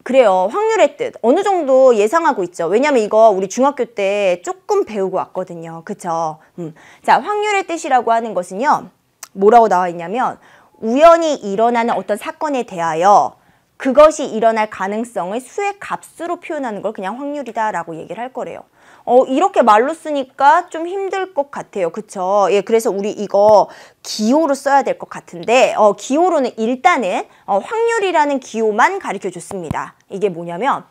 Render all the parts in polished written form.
그래요. 확률의 뜻 어느 정도 예상하고 있죠. 왜냐면 이거 우리 중학교 때 조금 배우고 왔거든요. 그쵸? 자, 확률의 뜻이라고 하는 것은요. 뭐라고 나와 있냐면 우연히 일어나는 어떤 사건에 대하여 그것이 일어날 가능성을 수의 값으로 표현하는 걸 그냥 확률이다라고 얘기를 할 거래요. 이렇게 말로 쓰니까 좀 힘들 것 같아요. 그쵸? 예, 그래서 우리 이거 기호로 써야 될 것 같은데, 기호로는 일단은, 확률이라는 기호만 가르쳐 줬습니다. 이게 뭐냐면,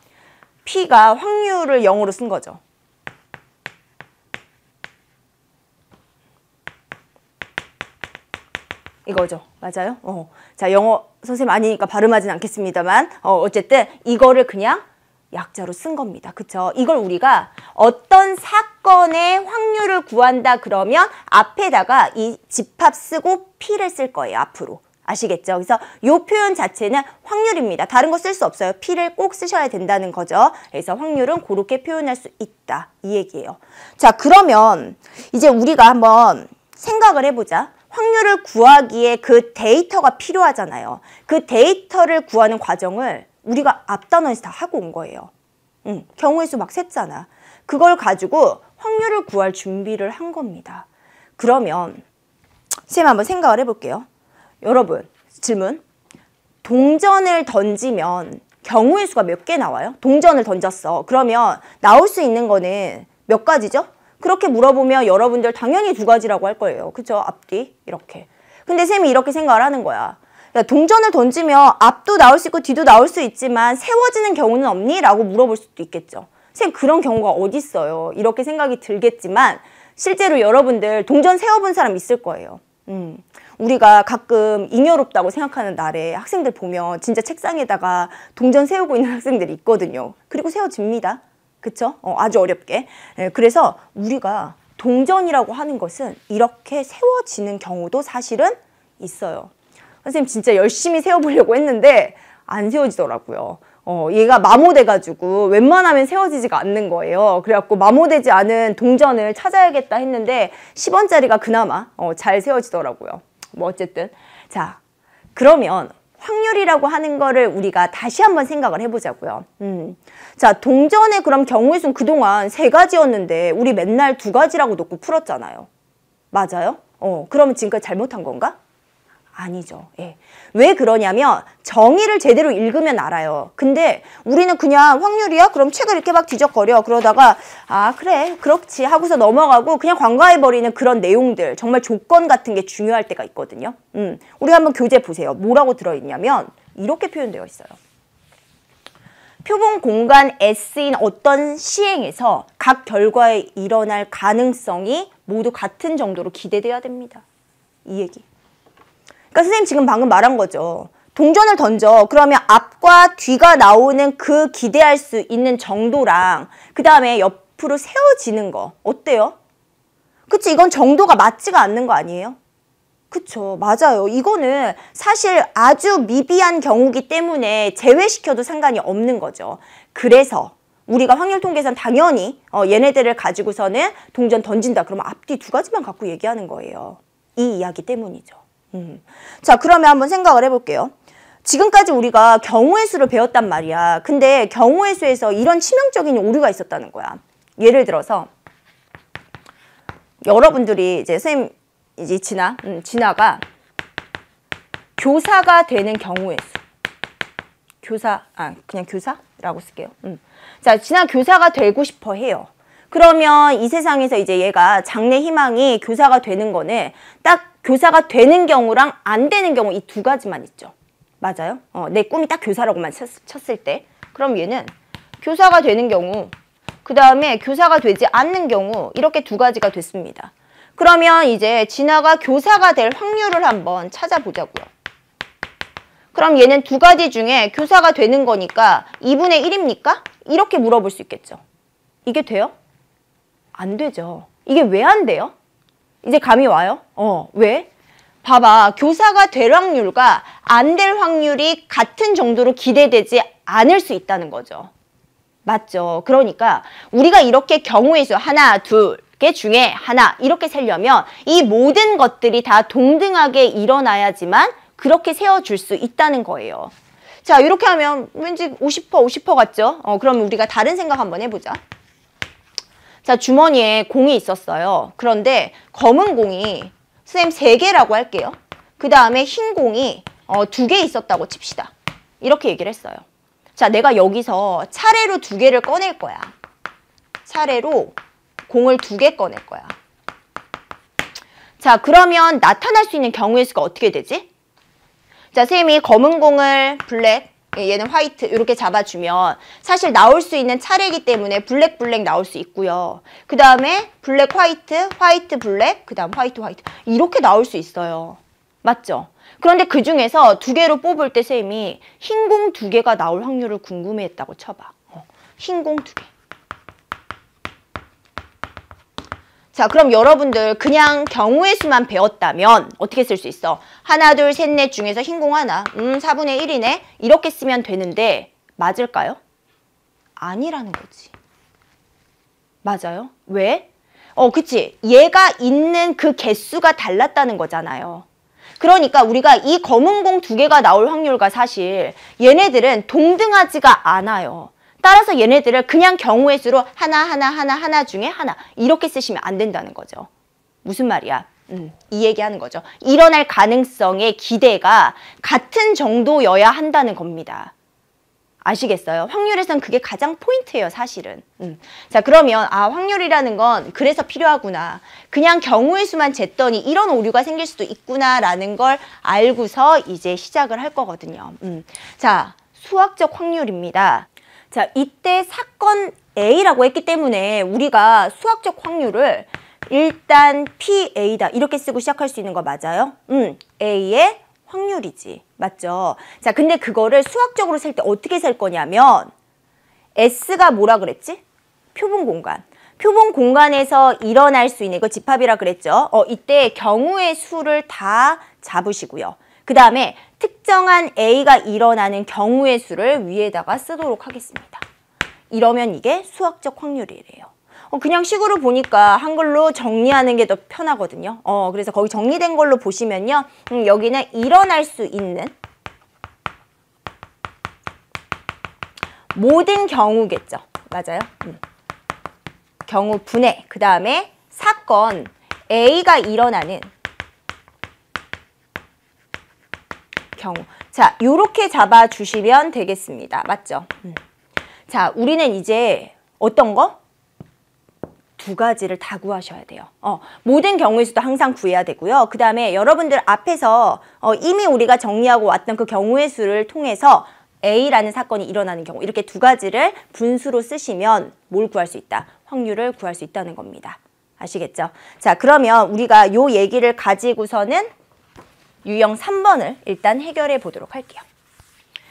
P가 확률을 0으로 쓴 거죠. 이거죠. 맞아요? 자, 영어 선생님 아니니까 발음하진 않겠습니다만, 어쨌든 이거를 그냥 약자로 쓴 겁니다. 그쵸? 이걸 우리가 어떤 사건의 확률을 구한다 그러면 앞에다가 이 집합 쓰고 P를 쓸 거예요. 앞으로. 아시겠죠? 그래서 이 표현 자체는 확률입니다. 다른 거 쓸 수 없어요. P를 꼭 쓰셔야 된다는 거죠. 그래서 확률은 그렇게 표현할 수 있다. 이 얘기예요. 자, 그러면 이제 우리가 한번 생각을 해보자. 확률을 구하기에 그 데이터가 필요하잖아요. 그 데이터를 구하는 과정을 우리가 앞 단원에서 다 하고 온 거예요. 경우의 수 막 셌잖아. 그걸 가지고 확률을 구할 준비를 한 겁니다. 그러면 쌤 한번 생각을 해볼게요. 여러분 질문. 동전을 던지면 경우의 수가 몇 개 나와요? 동전을 던졌어. 그러면 나올 수 있는 거는 몇 가지죠? 그렇게 물어보면 여러분들 당연히 2가지라고 할 거예요. 그쵸? 앞뒤 이렇게. 근데 쌤이 이렇게 생각을 하는 거야. 동전을 던지면 앞도 나올 수 있고 뒤도 나올 수 있지만 세워지는 경우는 없니? 라고 물어볼 수도 있겠죠. 쌤 그런 경우가 어디 있어요? 이렇게 생각이 들겠지만 실제로 여러분들 동전 세워본 사람 있을 거예요. 우리가 가끔 잉여롭다고 생각하는 날에 학생들 보면 진짜 책상에다가 동전 세우고 있는 학생들이 있거든요. 그리고 세워집니다. 그쵸? 아주 어렵게. 그래서 우리가 동전이라고 하는 것은 이렇게 세워지는 경우도 사실은 있어요. 선생님 진짜 열심히 세워보려고 했는데 안 세워지더라고요. 얘가 마모돼가지고 웬만하면 세워지지가 않는 거예요. 그래갖고 마모되지 않은 동전을 찾아야겠다 했는데 10원짜리가 그나마 잘 세워지더라고요. 뭐 어쨌든 자 그러면 확률이라고 하는 거를 우리가 다시 한번 생각을 해보자고요. 자 동전의 그럼 경우의 수는 그동안 3가지였는데 우리 맨날 2가지라고 놓고 풀었잖아요. 맞아요? 그러면 지금까지 잘못한 건가? 아니죠. 예. 왜 그러냐면 정의를 제대로 읽으면 알아요. 근데 우리는 그냥 확률이야? 그럼 책을 이렇게 막 뒤적거려. 그러다가 아 그래 그렇지 하고서 넘어가고 그냥 관과해버리는 그런 내용들 정말 조건 같은 게 중요할 때가 있거든요. 우리 한번 교재 보세요. 뭐라고 들어있냐면 이렇게 표현되어 있어요. 표본 공간 S인 어떤 시행에서 각 결과에 일어날 가능성이 모두 같은 정도로 기대돼야 됩니다. 이 얘기. 그러니까 선생님 지금 방금 말한 거죠. 동전을 던져. 그러면 앞과 뒤가 나오는 그 기대할 수 있는 정도랑 그 다음에 옆으로 세워지는 거 어때요? 그치? 이건 정도가 맞지가 않는 거 아니에요? 그쵸? 맞아요. 이거는 사실 아주 미비한 경우기 때문에 제외시켜도 상관이 없는 거죠. 그래서 우리가 확률 통계에서는 당연히 얘네들을 가지고서는 동전 던진다. 그러면 앞뒤 2가지만 갖고 얘기하는 거예요. 이 이야기 때문이죠. 자 그러면 한번 생각을 해볼게요. 지금까지 우리가 경우의 수를 배웠단 말이야. 근데 경우의 수에서 이런 치명적인 오류가 있었다는 거야. 예를 들어서 여러분들이 이제 선생님 이제 진아가 교사가 되는 경우의 수. 그냥 교사라고 쓸게요. 자 진아 교사가 되고 싶어 해요. 그러면 이 세상에서 이제 얘가 장래 희망이 교사가 되는 거는 딱 교사가 되는 경우랑 안 되는 경우 이 2가지만 있죠. 맞아요? 내 꿈이 딱 교사라고만 쳤을 때 그럼 얘는 교사가 되는 경우 그 다음에 교사가 되지 않는 경우 이렇게 2가지가 됐습니다. 그러면 이제 진아가 교사가 될 확률을 한번 찾아보자고요. 그럼 얘는 2가지 중에 교사가 되는 거니까 2분의 1입니까? 이렇게 물어볼 수 있겠죠. 이게 돼요? 안 되죠. 이게 왜 안 돼요? 이제 감이 와요? 왜? 봐봐. 교사가 될 확률과 안 될 확률이 같은 정도로 기대되지 않을 수 있다는 거죠. 맞죠? 그러니까 우리가 이렇게 경우의 수 하나, 둘 개 중에 하나 이렇게 세려면 이 모든 것들이 다 동등하게 일어나야지만 그렇게 세워줄 수 있다는 거예요. 자, 이렇게 하면 왠지 50% 50% 같죠? 그럼 우리가 다른 생각 한번 해보자. 자, 주머니에 공이 있었어요. 그런데 검은 공이 선생님 3개라고 할게요. 그 다음에 흰 공이 2개 있었다고 칩시다. 이렇게 얘기를 했어요. 자, 내가 여기서 차례로 2개를 꺼낼 거야. 차례로 공을 2개 꺼낼 거야. 자, 그러면 나타날 수 있는 경우의 수가 어떻게 되지? 자, 선생님이 검은 공을 블랙, 얘는 화이트 이렇게 잡아주면 사실 나올 수 있는 차례이기 때문에 블랙 블랙 나올 수 있고요. 그 다음에 블랙 화이트, 화이트 블랙, 그 다음 화이트 화이트 이렇게 나올 수 있어요. 맞죠? 그런데 그 중에서 2개로 뽑을 때 선생님이 흰 공 2개가 나올 확률을 궁금해했다고 쳐봐. 흰 공 2개. 자, 그럼 여러분들 그냥 경우의 수만 배웠다면 어떻게 쓸 수 있어? 하나, 둘, 셋, 넷 중에서 흰 공 하나. 4분의 1이네. 이렇게 쓰면 되는데 맞을까요? 아니라는 거지. 맞아요? 왜? 그치. 얘가 있는 그 개수가 달랐다는 거잖아요. 그러니까 우리가 이 검은 공 2개가 나올 확률과 사실 얘네들은 동등하지가 않아요. 따라서 얘네들을 그냥 경우의 수로 하나 중에 하나 이렇게 쓰시면 안 된다는 거죠. 무슨 말이야? 이 얘기하는 거죠. 일어날 가능성의 기대가 같은 정도여야 한다는 겁니다. 아시겠어요? 확률에선 그게 가장 포인트예요, 사실은. 자, 그러면 확률이라는 건 그래서 필요하구나. 그냥 경우의 수만 쟀더니 이런 오류가 생길 수도 있구나라는 걸 알고서 이제 시작을 할 거거든요. 자, 수학적 확률입니다. 자, 이때 사건 A라고 했기 때문에 우리가 수학적 확률을 일단 PA다 이렇게 쓰고 시작할 수 있는 거 맞아요? A의 확률이지. 맞죠? 자, 근데 그거를 수학적으로 셀 때 어떻게 셀 거냐면 S가 뭐라 그랬지? 표본 공간. 표본 공간에서 일어날 수 있는 이거 집합이라 그랬죠? 이때 경우의 수를 다 잡으시고요. 그 다음에 특정한 A가 일어나는 경우의 수를 위에다가 쓰도록 하겠습니다. 이러면 이게 수학적 확률이래요. 그냥 식으로 보니까 한글로 정리하는 게 더 편하거든요. 그래서 거기 정리된 걸로 보시면요. 여기는 일어날 수 있는 모든 경우겠죠. 맞아요. 경우 분해. 그 다음에 사건 A가 일어나는 경우. 자, 요렇게 잡아주시면 되겠습니다. 맞죠? 자, 우리는 이제 어떤 거? 2가지를 다 구하셔야 돼요. 모든 경우의 수도 항상 구해야 되고요. 그 다음에 여러분들 앞에서 이미 우리가 정리하고 왔던 그 경우의 수를 통해서 A라는 사건이 일어나는 경우 이렇게 2가지를 분수로 쓰시면 뭘 구할 수 있다? 확률을 구할 수 있다는 겁니다. 아시겠죠? 자, 그러면 우리가 요 얘기를 가지고서는 유형 3번을 일단 해결해 보도록 할게요.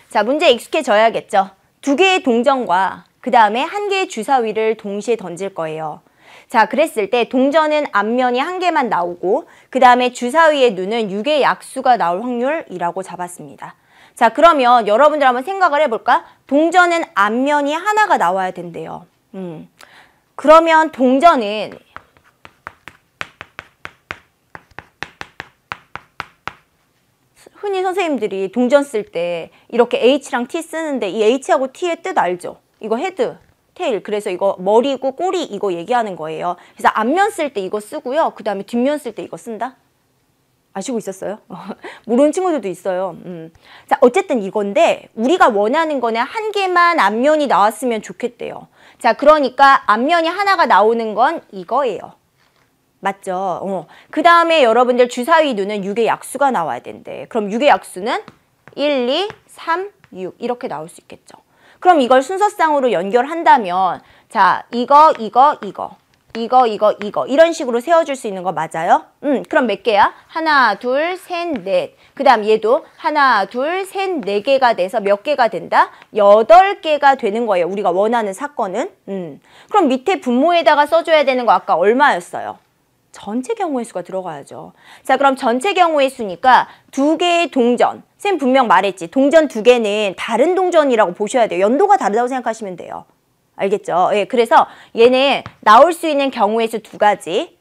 자, 문제에 익숙해져야겠죠? 2개의 동전과 그 다음에 1개의 주사위를 동시에 던질 거예요. 자, 그랬을 때 동전은 앞면이 1개만 나오고 그 다음에 주사위의 눈은 6의 약수가 나올 확률이라고 잡았습니다. 자, 그러면 여러분들 한번 생각을 해볼까? 동전은 앞면이 하나가 나와야 된대요. 그러면 동전은 흔히 선생님들이 동전 쓸 때 이렇게 H랑 T 쓰는데 이 H하고 T의 뜻 알죠? 이거 헤드, 테일. 그래서 이거 머리고 꼬리 이거 얘기하는 거예요. 그래서 앞면 쓸 때 이거 쓰고요. 그 다음에 뒷면 쓸 때 이거 쓴다? 아시고 있었어요? 모르는 친구들도 있어요. 자, 어쨌든 이건데 우리가 원하는 거는 1개만 앞면이 나왔으면 좋겠대요. 자, 그러니까 앞면이 하나가 나오는 건 이거예요. 맞죠? 그 다음에 여러분들 주사위 눈은 6의 약수가 나와야 된대. 그럼 6의 약수는 1, 2, 3, 6 이렇게 나올 수 있겠죠. 그럼 이걸 순서상으로 연결한다면 자, 이거 이런 식으로 세워줄 수 있는 거 맞아요? 그럼 몇 개야? 하나, 둘, 셋, 넷. 그 다음 얘도 하나, 둘, 셋, 네 개가 돼서 몇 개가 된다? 8개가 되는 거예요. 우리가 원하는 사건은. 그럼 밑에 분모에다가 써줘야 되는 거 아까 얼마였어요? 전체 경우의 수가 들어가야죠. 자, 그럼 전체 경우의 수니까 2개의 동전. 쌤 분명 말했지. 동전 2개는 다른 동전이라고 보셔야 돼요. 연도가 다르다고 생각하시면 돼요. 알겠죠? 예, 그래서 얘는 나올 수 있는 경우의 수 2가지.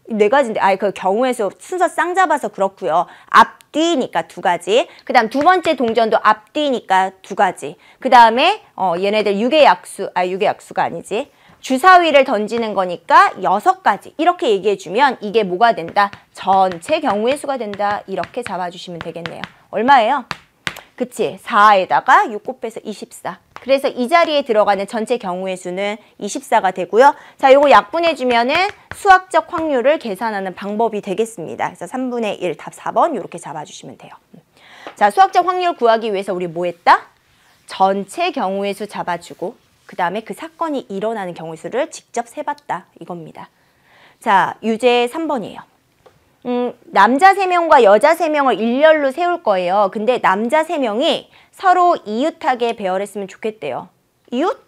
4가지인데, 그 경우의 수 순서 쌍 잡아서 그렇고요. 앞 앞뒤니까 2가지. 그 다음 두 번째 동전도 앞뒤니까 2가지. 그 다음에 얘네들 6의 약수, 6의 약수가 아니지. 주사위를 던지는 거니까 6가지. 이렇게 얘기해주면 이게 뭐가 된다? 전체 경우의 수가 된다. 이렇게 잡아주시면 되겠네요. 얼마예요? 그치? 4에다가 6 곱해서 24. 그래서 이 자리에 들어가는 전체 경우의 수는 24가 되고요. 자, 요거 약분해주면은 수학적 확률을 계산하는 방법이 되겠습니다. 그래서 3분의 1, 답 4번 이렇게 잡아주시면 돼요. 자, 수학적 확률 구하기 위해서 우리 뭐 했다? 전체 경우의 수 잡아주고 그 다음에 그 사건이 일어나는 경우의 수를 직접 세봤다. 이겁니다. 자, 유제 3번이에요. 남자 3명과 여자 3명을 일렬로 세울 거예요. 근데 남자 3명이 서로 이웃하게 배열했으면 좋겠대요. 이웃?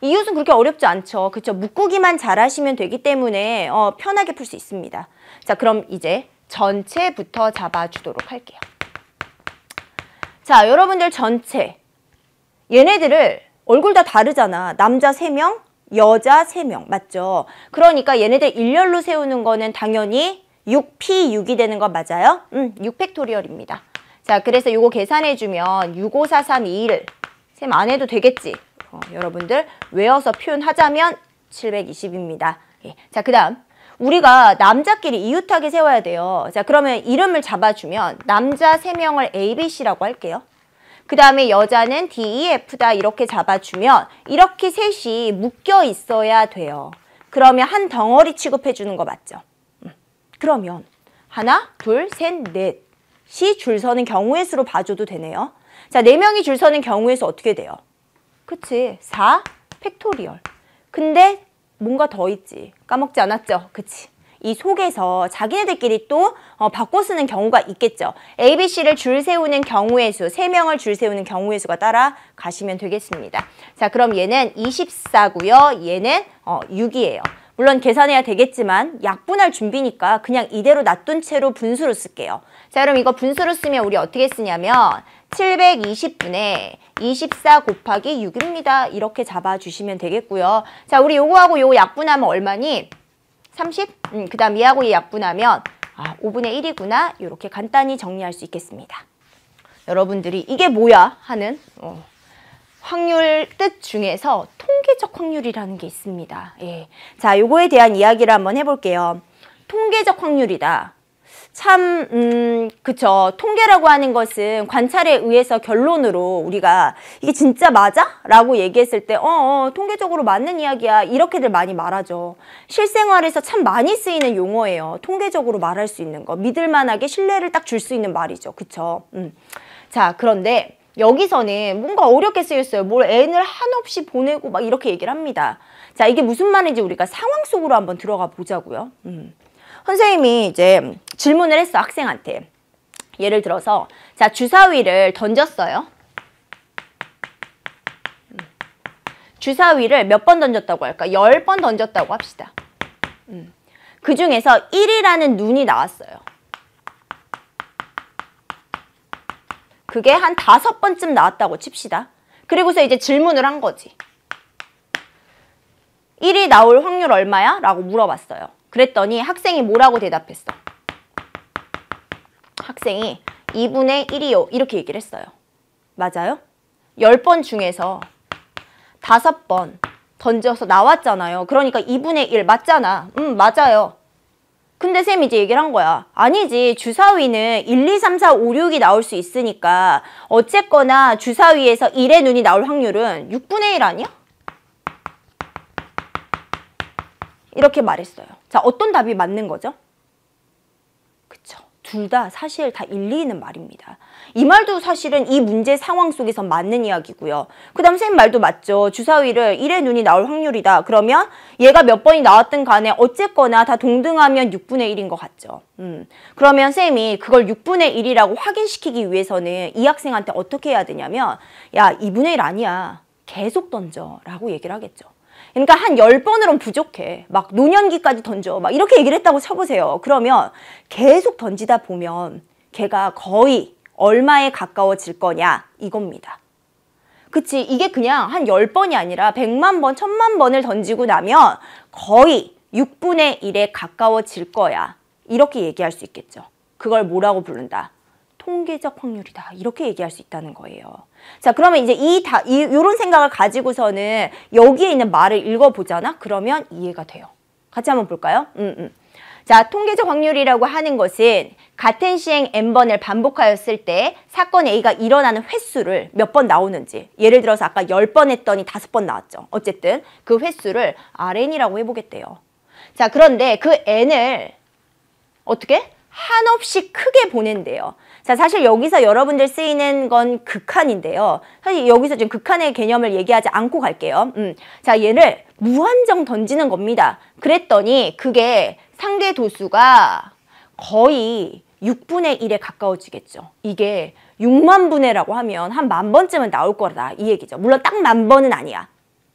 이웃은 그렇게 어렵지 않죠. 그쵸? 묶기만 잘하시면 되기 때문에 편하게 풀 수 있습니다. 자, 그럼 이제 전체부터 잡아주도록 할게요. 자, 여러분들 전체. 얘네들을 얼굴 다 다르잖아. 남자 3명, 여자 3명. 맞죠? 그러니까 얘네들 일렬로 세우는 거는 당연히 6P6이 되는 거 맞아요? 6팩토리얼입니다. 자, 그래서 요거 계산해주면 654321 쌤 안 해도 되겠지? 여러분들 외워서 표현하자면 720입니다. 예. 자, 그 다음 우리가 남자끼리 이웃하게 세워야 돼요. 자, 그러면 이름을 잡아주면 남자 3명을 ABC라고 할게요. 그 다음에 여자는 DEF다 이렇게 잡아주면 이렇게 셋이 묶여 있어야 돼요. 그러면 한 덩어리 취급해주는 거 맞죠? 그러면 하나, 둘, 셋, 넷이 줄 서는 경우의 수로 봐줘도 되네요. 자, 4명이 줄 서는 경우의 수 어떻게 돼요? 그치? 4 팩토리얼. 근데 뭔가 더 있지. 까먹지 않았죠? 그치? 이 속에서 자기네들끼리 또 바꿔 쓰는 경우가 있겠죠. ABC를 줄 세우는 경우의 수, 3명을 줄 세우는 경우의 수가 따라가시면 되겠습니다. 자, 그럼 얘는 24고요. 얘는 6이에요. 물론 계산해야 되겠지만 약분할 준비니까 그냥 이대로 놔둔 채로 분수로 쓸게요. 자, 그럼 이거 분수로 쓰면 우리 어떻게 쓰냐면 720분의 24 곱하기 6입니다. 이렇게 잡아주시면 되겠고요. 자, 우리 요거하고 요거 약분하면 얼마니? 30? 그 다음 얘하고 얘 약분하면 5분의 1이구나. 이렇게 간단히 정리할 수 있겠습니다. 여러분들이 이게 뭐야 하는 확률 뜻 중에서 통계적 확률이라는 게 있습니다. 예. 자, 요거에 대한 이야기를 한번 해볼게요. 통계적 확률이다. 참, 그쵸. 통계라고 하는 것은 관찰에 의해서 결론으로 우리가 이게 진짜 맞아? 라고 얘기했을 때, 통계적으로 맞는 이야기야. 이렇게들 많이 말하죠. 실생활에서 참 많이 쓰이는 용어예요. 통계적으로 말할 수 있는 거. 믿을만하게 신뢰를 딱 줄 수 있는 말이죠. 그쵸. 자, 그런데 여기서는 뭔가 어렵게 쓰였어요. 뭘 n을 한없이 보내고 막 이렇게 얘기를 합니다. 자, 이게 무슨 말인지 우리가 상황 속으로 한번 들어가 보자고요. 선생님이 이제 질문을 했어, 학생한테. 예를 들어서 자, 주사위를 던졌어요. 주사위를 몇 번 던졌다고 할까? 10번 던졌다고 합시다. 그 중에서 1이라는 눈이 나왔어요. 그게 한 5번쯤 나왔다고 칩시다. 그리고서 이제 질문을 한 거지. 1이 나올 확률 얼마야? 라고 물어봤어요. 그랬더니 학생이 뭐라고 대답했어? 학생이 2분의 1이요. 이렇게 얘기를 했어요. 맞아요? 10번 중에서 5번 던져서 나왔잖아요. 그러니까 2분의 1 맞잖아. 맞아요. 근데 쌤이 이제 얘기를 한 거야. 아니지. 주사위는 1, 2, 3, 4, 5, 6이 나올 수 있으니까 어쨌거나 주사위에서 1의 눈이 나올 확률은 6분의 1 아니야? 이렇게 말했어요. 자, 어떤 답이 맞는 거죠? 그쵸. 둘 다 사실 다 일리 있는 말입니다. 이 말도 사실은 이 문제 상황 속에서 맞는 이야기고요. 그 다음 쌤 말도 맞죠. 주사위를 1의 눈이 나올 확률이다. 그러면 얘가 몇 번이 나왔든 간에 어쨌거나 다 동등하면 6분의 1인 것 같죠. 그러면 쌤이 그걸 6분의 1이라고 확인시키기 위해서는 이 학생한테 어떻게 해야 되냐면 야, 2분의 1 아니야. 계속 던져 라고 얘기를 하겠죠. 그러니까 한 10번으로는 부족해. 막 노년기까지 던져. 막 이렇게 얘기를 했다고 쳐보세요. 그러면 계속 던지다 보면 걔가 거의 얼마에 가까워질 거냐 이겁니다. 그치? 이게 그냥 한 10번이 아니라 100만 번, 1000만 번을 던지고 나면 거의 6분의 1에 가까워질 거야. 이렇게 얘기할 수 있겠죠. 그걸 뭐라고 부른다? 통계적 확률이다. 이렇게 얘기할 수 있다는 거예요. 자, 그러면 이제 요런 생각을 가지고서는 여기에 있는 말을 읽어보잖아? 그러면 이해가 돼요. 같이 한번 볼까요? 자, 통계적 확률이라고 하는 것은 같은 시행 n번을 반복하였을 때 사건 A가 일어나는 횟수를 몇 번 나오는지, 예를 들어서 아까 10번 했더니 5번 나왔죠. 어쨌든 그 횟수를 Rn이라고 해보겠대요. 자, 그런데 그 n을 어떻게? 한없이 크게 보낸대요. 자, 사실 여기서 여러분들 쓰이는 건 극한인데요. 사실 여기서 지금 극한의 개념을 얘기하지 않고 갈게요. 자, 얘를 무한정 던지는 겁니다. 그랬더니 그게 상대 도수가 거의 6분의 1에 가까워지겠죠. 이게 6만 분의라고 하면 한 10,000번쯤은 나올 거다 이 얘기죠. 물론 딱 10,000번은 아니야.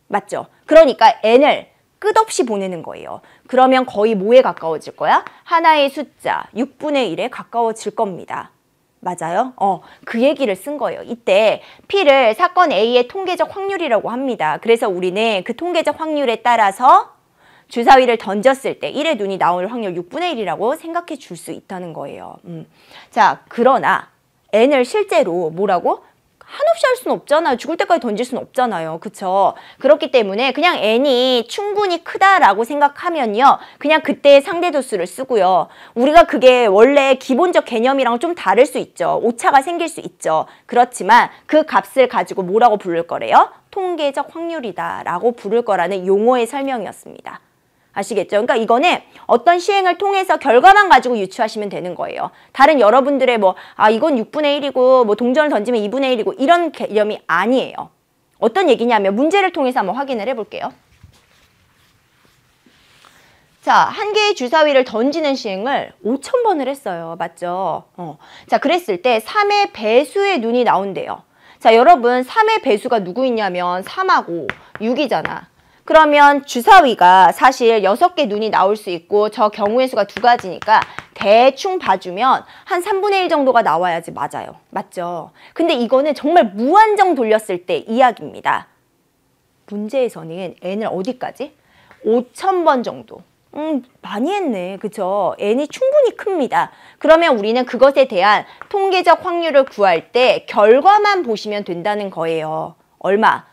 맞죠? 그러니까 n을 끝없이 보내는 거예요. 그러면 거의 뭐에 가까워질 거야? 하나의 숫자 6분의 1에 가까워질 겁니다. 맞아요? 그 얘기를 쓴 거예요. 이때 P를 사건 A의 통계적 확률이라고 합니다. 그래서 우리는 그 통계적 확률에 따라서 주사위를 던졌을 때 1의 눈이 나올 확률 6분의 1이라고 생각해 줄 수 있다는 거예요. 자, 그러나 n을 실제로 뭐라고? 한없이 할 수는 없잖아요. 죽을 때까지 던질 수는 없잖아요. 그쵸? 그렇기 때문에 그냥 n이 충분히 크다라고 생각하면요. 그냥 그때의 상대 도수를 쓰고요. 우리가 그게 원래 기본적 개념이랑 좀 다를 수 있죠. 오차가 생길 수 있죠. 그렇지만 그 값을 가지고 뭐라고 부를 거래요? 통계적 확률이다라고 부를 거라는 용어의 설명이었습니다. 아시겠죠? 그러니까 이거는 어떤 시행을 통해서 결과만 가지고 유추하시면 되는 거예요. 다른 여러분들의 이건 6분의 1이고 동전을 던지면 2분의 1이고 이런 개념이 아니에요. 어떤 얘기냐면 문제를 통해서 한번 확인을 해볼게요. 자, 한 개의 주사위를 던지는 시행을 5,000번을 했어요. 맞죠? 자, 그랬을 때 3의 배수의 눈이 나온대요. 자, 여러분 3의 배수가 누구 있냐면 3하고 6이잖아. 그러면 주사위가 사실 6개 눈이 나올 수 있고 저 경우의 수가 2가지니까 대충 봐주면 한 3분의 1 정도가 나와야지 맞아요. 맞죠? 근데 이거는 정말 무한정 돌렸을 때 이야기입니다. 문제에서는 n을 어디까지? 5,000번 정도. 많이 했네. 그쵸? n이 충분히 큽니다. 그러면 우리는 그것에 대한 통계적 확률을 구할 때 결과만 보시면 된다는 거예요. 얼마?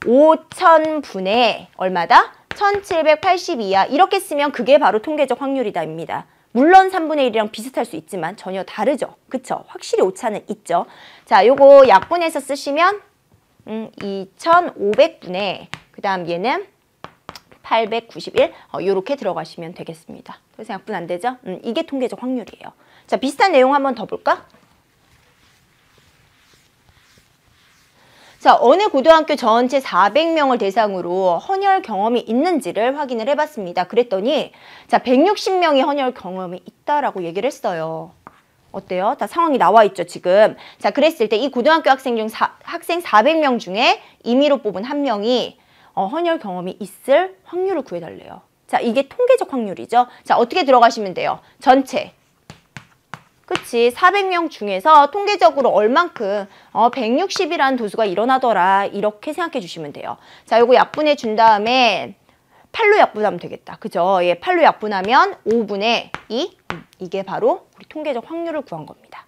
5,000분의 얼마다? 1,782야. 이렇게 쓰면 그게 바로 통계적 확률이다입니다. 물론 3분의 1이랑 비슷할 수 있지만 전혀 다르죠. 그쵸? 확실히 오차는 있죠. 자, 요거 약분해서 쓰시면 2,500분의 그 다음 얘는 891 요렇게 들어가시면 되겠습니다. 그래서 약분 안 되죠? 이게 통계적 확률이에요. 자, 비슷한 내용 한번 더 볼까? 자, 어느 고등학교 전체 400명을 대상으로 헌혈 경험이 있는지를 확인을 해봤습니다. 그랬더니 자, 160명이 헌혈 경험이 있다라고 얘기를 했어요. 어때요? 다 상황이 나와 있죠, 지금. 자, 그랬을 때 이 고등학교 학생 400명 중에 임의로 뽑은 한 명이 헌혈 경험이 있을 확률을 구해달래요. 자, 이게 통계적 확률이죠. 자, 어떻게 들어가시면 돼요? 전체. 그치? 400명 중에서 통계적으로 얼만큼 160이라는 도수가 일어나더라. 이렇게 생각해 주시면 돼요. 자, 요거 약분해 준 다음에 8로 약분하면 되겠다. 그죠? 예, 8로 약분하면 5분의 2. 이게 바로 우리 통계적 확률을 구한 겁니다.